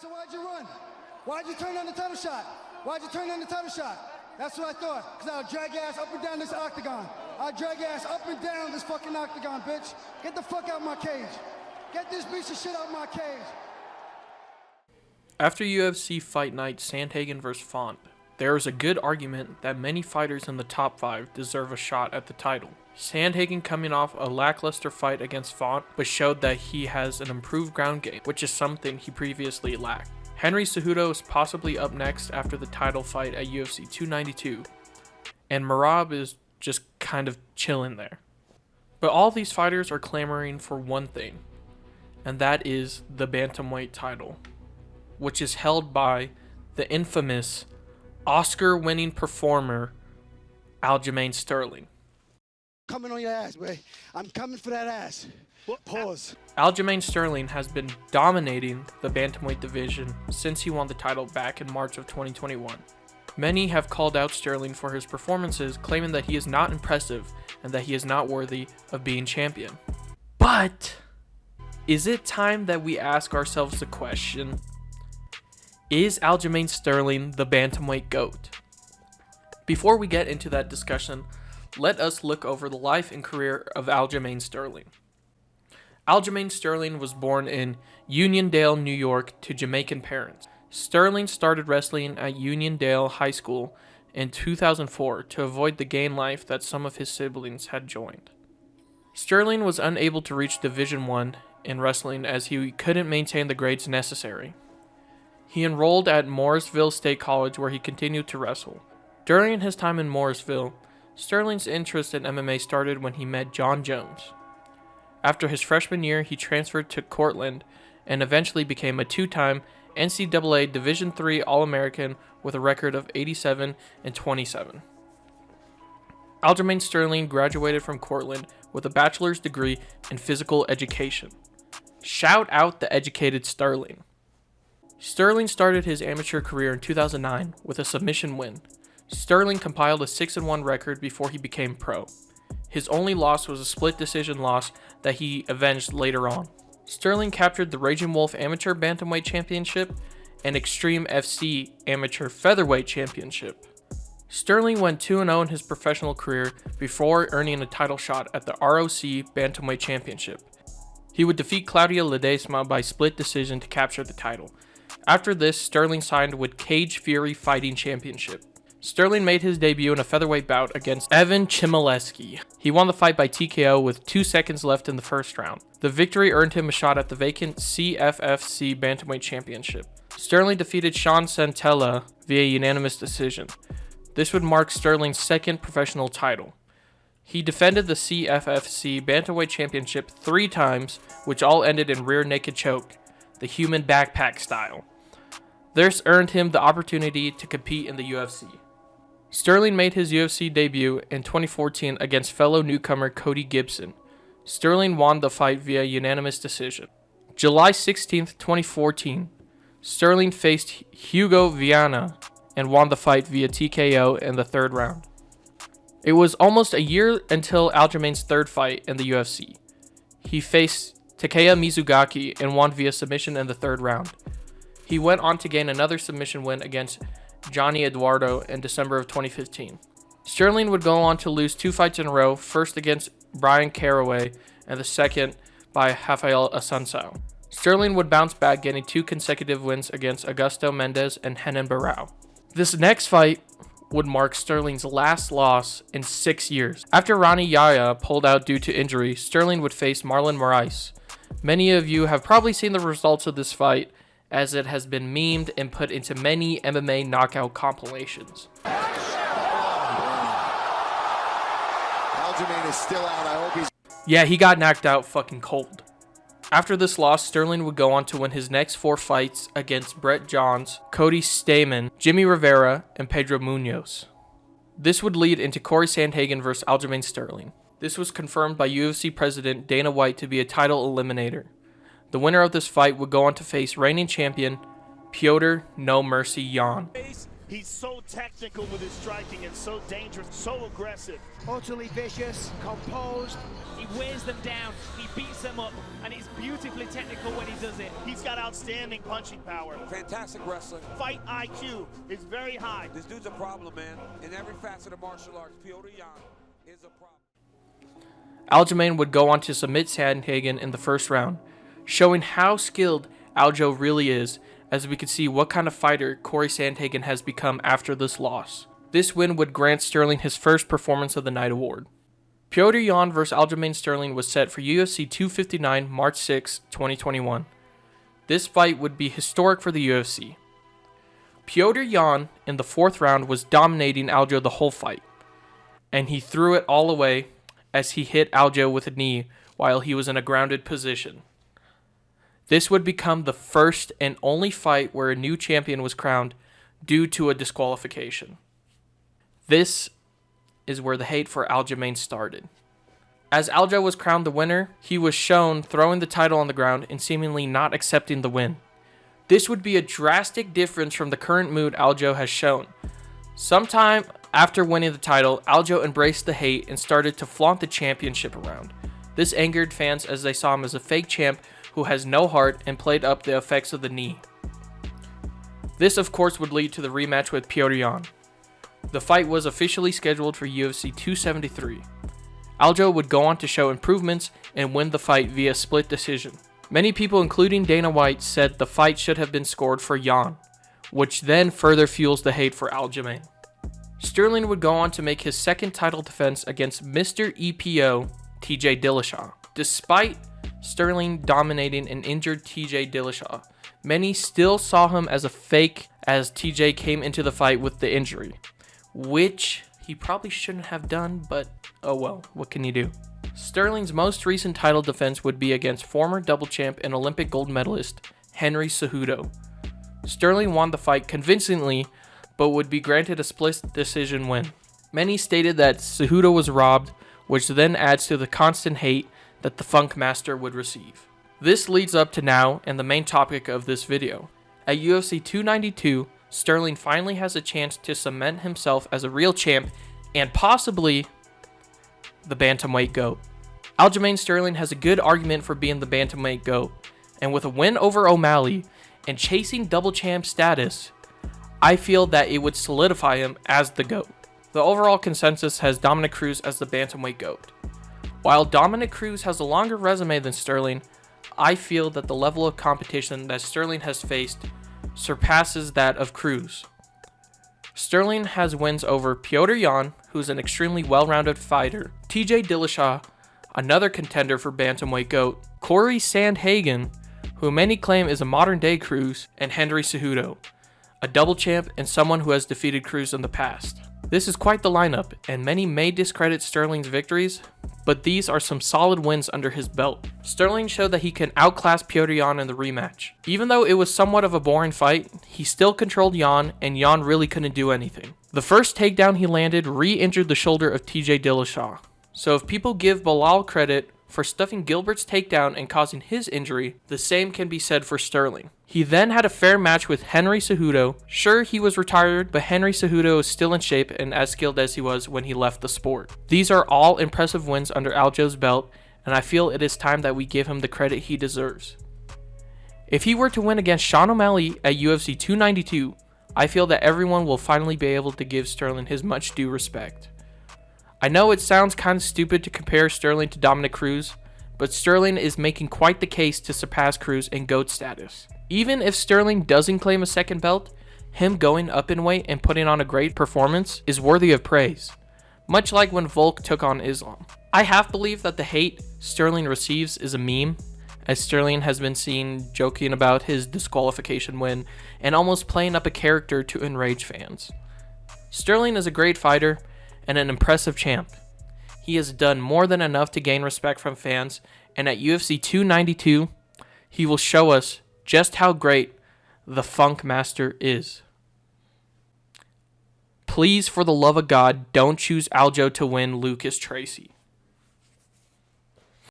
So why'd you run? Why'd you turn down the title shot? Why'd you turn down the title shot? That's what I thought, because I'll drag your ass up and down this octagon. I'll drag your ass up and down this fucking octagon, bitch. Get the fuck out my cage. Get this piece of shit out my cage. After UFC Fight Night Sandhagen vs. Font, there is a good argument that many fighters in the top 5 deserve a shot at the title. Sandhagen coming off a lackluster fight against Font, but showed that he has an improved ground game, which is something he previously lacked. Henry Cejudo is possibly up next after the title fight at UFC 292, and Merab is just kind of chilling there. But all these fighters are clamoring for one thing, and that is the Bantamweight title, which is held by the infamous Oscar-winning performer Aljamain Sterling. Coming on your ass, boy. I'm coming for that ass. Pause. Aljamain Sterling has been dominating the Bantamweight division since he won the title back in March of 2021. Many have called out Sterling for his performances, claiming that he is not impressive and that he is not worthy of being champion. But is it time that we ask ourselves the question, is Aljamain Sterling the Bantamweight GOAT? Before we get into that discussion, let us look over the life and career of Aljamain Sterling. Aljamain Sterling was born in Uniondale, New York, to Jamaican parents. Sterling started wrestling at Uniondale High School in 2004 to avoid the gang life that some of his siblings had joined. Sterling was unable to reach Division I in wrestling as he couldn't maintain the grades necessary. He enrolled at Morrisville State College, where he continued to wrestle. During his time in Morrisville, Sterling's interest in MMA started when he met John Jones. After his freshman year, he transferred to Cortland and eventually became a 2-time NCAA Division III All-American with a record of 87-27. Aljamain Sterling graduated from Cortland with a bachelor's degree in physical education. Shout out the educated Sterling. Sterling started his amateur career in 2009 with a submission win. Sterling compiled a 6-1 record before he became pro. His only loss was a split decision loss that he avenged later on. Sterling captured the Raging Wolf Amateur Bantamweight Championship and Extreme FC Amateur Featherweight Championship. Sterling went 2-0 in his professional career before earning a title shot at the ROC Bantamweight Championship. He would defeat Claudio Ledesma by split decision to capture the title. After this, Sterling signed with Cage Fury Fighting Championship. Sterling made his debut in a featherweight bout against Evan Chmielewski. He won the fight by TKO with 2 seconds left in the first round. The victory earned him a shot at the vacant CFFC Bantamweight Championship. Sterling defeated Sean Santella via unanimous decision. This would mark Sterling's second professional title. He defended the CFFC Bantamweight Championship 3 times, which all ended in rear naked choke, the human backpack style. This earned him the opportunity to compete in the UFC. Sterling made his UFC debut in 2014 against fellow newcomer Cody Gibson. Sterling won the fight via unanimous decision. July 16, 2014, Sterling faced Hugo Viana and won the fight via TKO in the 3rd round. It was almost a year until Aljamain's 3rd fight in the UFC. He faced Takeya Mizugaki and won via submission in the 3rd round. He went on to gain another submission win against Johnny Eduardo in December of 2015. Sterling would go on to lose 2 fights in a row, first against Brian Caraway and the second by Rafael Assunção. Sterling would bounce back, getting 2 consecutive wins against Augusto Mendes and Renan Barão. This next fight would mark Sterling's last loss in 6 years. After Ronnie Yaya pulled out due to injury, Sterling would face Marlon Moraes. Many of you have probably seen the results of this fight, as it has been memed and put into many MMA knockout compilations. Aljamain is still out. I hope he's... Yeah, he got knocked out fucking cold. After this loss, Sterling would go on to win his next 4 fights against Brett Johns, Cody Stamann, Jimmy Rivera, and Pedro Munoz. This would lead into Corey Sandhagen vs. Aljamain Sterling. This was confirmed by UFC President Dana White to be a title eliminator. The winner of this fight would go on to face reigning champion Piotr No Mercy Jan. He's so technical with his striking and so dangerous, so aggressive. Utterly vicious, composed. He wears them down, he beats them up, and he's beautifully technical when he does it. He's got outstanding punching power. Fantastic wrestling. Fight IQ is very high. This dude's a problem, man. In every facet of martial arts, Piotr Jan is a problem. Aljamain would go on to submit Sandhagen in the first round, showing how skilled Aljo really is, as we could see what kind of fighter Corey Sandhagen has become after this loss. This win would grant Sterling his first Performance of the Night award. Piotr Jan vs Aljamain Sterling was set for UFC 259 March 6, 2021. This fight would be historic for the UFC. Piotr Jan in the fourth round was dominating Aljo the whole fight, and he threw it all away as he hit Aljo with a knee while he was in a grounded position. This would become the first and only fight where a new champion was crowned due to a disqualification. This is where the hate for Aljamain started. As Aljo was crowned the winner, he was shown throwing the title on the ground and seemingly not accepting the win. This would be a drastic difference from the current mood Aljo has shown. Sometime after winning the title, Aljo embraced the hate and started to flaunt the championship around. This angered fans as they saw him as a fake champ who has no heart and played up the effects of the knee. This of course would lead to the rematch with Piotr Jan. The fight was officially scheduled for UFC 273. Aljo would go on to show improvements and win the fight via split decision. Many people, including Dana White, said the fight should have been scored for Jan, which then further fuels the hate for Aljamain. Sterling would go on to make his second title defense against Mr. EPO, TJ Dillashaw. Despite Sterling dominating an injured TJ Dillashaw, many still saw him as a fake as TJ came into the fight with the injury, which he probably shouldn't have done, but oh well, what can you do? Sterling's most recent title defense would be against former double champ and Olympic gold medalist Henry Cejudo. Sterling won the fight convincingly, but would be granted a split decision win. Many stated that Cejudo was robbed, which then adds to the constant hate that the Funk Master would receive. This leads up to now and the main topic of this video. At UFC 292, Sterling finally has a chance to cement himself as a real champ and possibly the Bantamweight GOAT. Aljamain Sterling has a good argument for being the Bantamweight GOAT, and with a win over O'Malley and chasing double champ status, I feel that it would solidify him as the GOAT. The overall consensus has Dominick Cruz as the Bantamweight GOAT. While Dominick Cruz has a longer resume than Sterling, I feel that the level of competition that Sterling has faced surpasses that of Cruz. Sterling has wins over Piotr Jan, who's an extremely well-rounded fighter, TJ Dillashaw, another contender for Bantamweight GOAT, Corey Sandhagen, who many claim is a modern-day Cruz, and Henry Cejudo, a double champ and someone who has defeated Cruz in the past. This is quite the lineup, and many may discredit Sterling's victories, but these are some solid wins under his belt. Sterling showed that he can outclass Piotr Jan in the rematch. Even though it was somewhat of a boring fight, he still controlled Jan, and Jan really couldn't do anything. The first takedown he landed re-injured the shoulder of TJ Dillashaw. So if people give Bilal credit for stuffing Gilbert's takedown and causing his injury, the same can be said for Sterling. He then had a fair match with Henry Cejudo. Sure, he was retired, but Henry Cejudo is still in shape and as skilled as he was when he left the sport. These are all impressive wins under Aljo's belt, and I feel it is time that we give him the credit he deserves. If he were to win against Sean O'Malley at UFC 292, I feel that everyone will finally be able to give Sterling his much due respect. I know it sounds kind of stupid to compare Sterling to Dominick Cruz, but Sterling is making quite the case to surpass Cruz in GOAT status. Even if Sterling doesn't claim a second belt, him going up in weight and putting on a great performance is worthy of praise, much like when Volk took on Islam. I half believe that the hate Sterling receives is a meme, as Sterling has been seen joking about his disqualification win and almost playing up a character to enrage fans. Sterling is a great fighter and an impressive champ. He has done more than enough to gain respect from fans, and at UFC 292, he will show us just how great the Funk Master is. Please, for the love of God, don't choose Aljo to win Lucas Tracy.